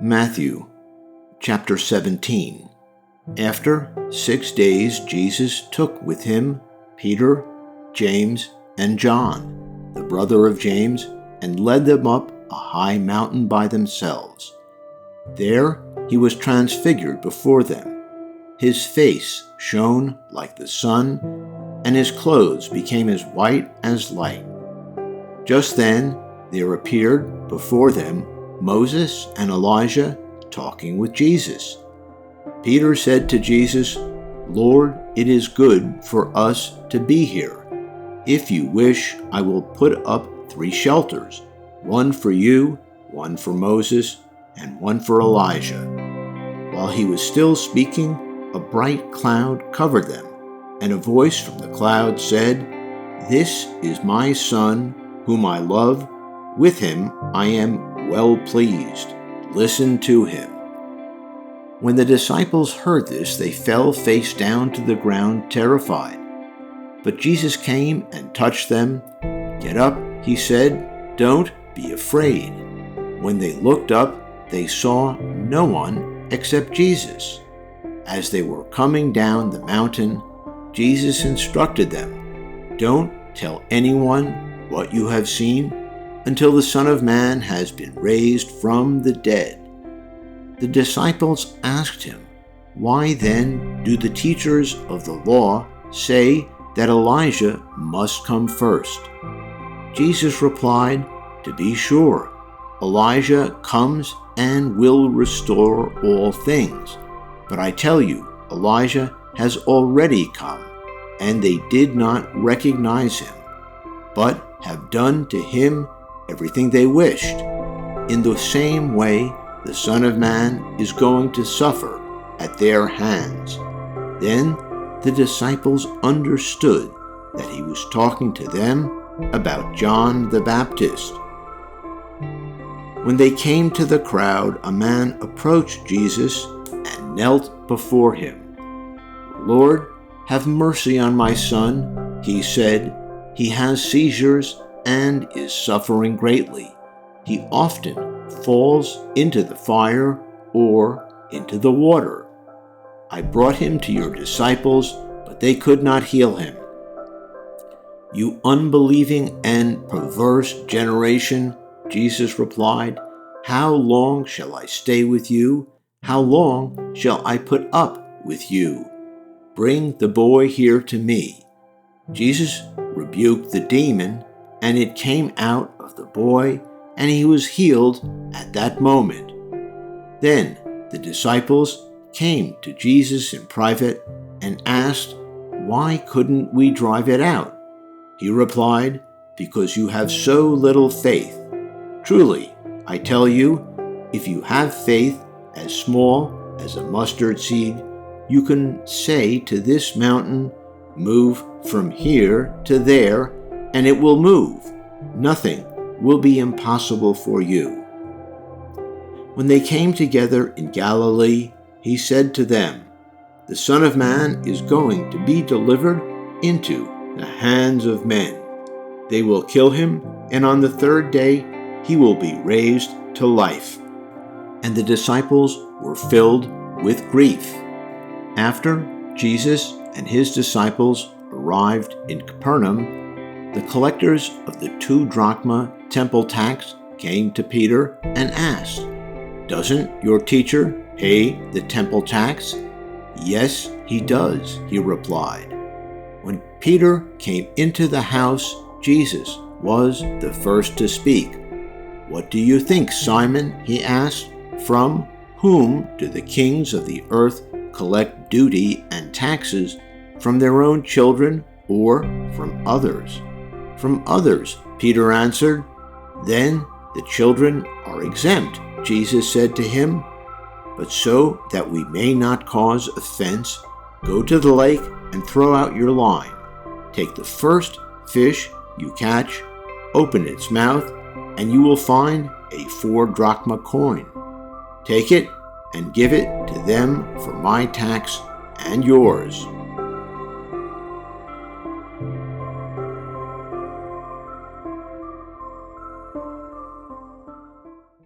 Matthew chapter 17. After 6 days, Jesus took with him Peter, James, and John, the brother of James, and led them up a high mountain by themselves. There he was transfigured before them. His face shone like the sun, and his clothes became as white as light. Just then there appeared before them Moses and Elijah talking with Jesus. Peter said to Jesus, "Lord, it is good for us to be here. If you wish, I will put up 3 shelters, one for you, one for Moses, and one for Elijah." While he was still speaking, a bright cloud covered them, and a voice from the cloud said, "This is my Son, whom I love. With him I am well pleased. Listen to him." When the disciples heard this, they fell face down to the ground, terrified. But Jesus came and touched them. "Get up," he said. "Don't be afraid." When they looked up, they saw no one except Jesus. As they were coming down the mountain, Jesus instructed them, "Don't tell anyone what you have seen until the Son of Man has been raised from the dead." The disciples asked him, "Why then do the teachers of the law say that Elijah must come first?" Jesus replied, "To be sure, Elijah comes and will restore all things. But I tell you, Elijah has already come, and they did not recognize him, but have done to him everything they wished. In the same way, the Son of Man is going to suffer at their hands." Then the disciples understood that he was talking to them about John the Baptist. When they came to the crowd, a man approached Jesus and knelt before him. "Lord, have mercy on my son," he said. "He has seizures and is suffering greatly. He often falls into the fire or into the water. I brought him to your disciples, but they could not heal him." "You unbelieving and perverse generation," Jesus replied, "how long shall I stay with you? How long shall I put up with you? Bring the boy here to me." Jesus rebuked the demon, and it came out of the boy, and he was healed at that moment. Then the disciples came to Jesus in private and asked, "Why couldn't we drive it out?" He replied, "Because you have so little faith. Truly, I tell you, if you have faith as small as a mustard seed, you can say to this mountain, 'Move from here to there,' and it will move. Nothing will be impossible for you." When they came together in Galilee, he said to them, "The Son of Man is going to be delivered into the hands of men. They will kill him, and on the 3rd day he will be raised to life." And the disciples were filled with grief. After Jesus and his disciples arrived in Capernaum, the collectors of the 2 drachma temple tax came to Peter and asked, "Doesn't your teacher pay the temple tax?" "Yes, he does," he replied. When Peter came into the house, Jesus was the first to speak. "What do you think, Simon?" he asked. "From whom do the kings of the earth collect duty and taxes? From their own children or from others?" "From others," Peter answered. "Then the children are exempt," Jesus said to him. "But so that we may not cause offense, go to the lake and throw out your line. Take the first fish you catch, open its mouth, and you will find a 4 drachma coin. Take it and give it to them for my tax and yours."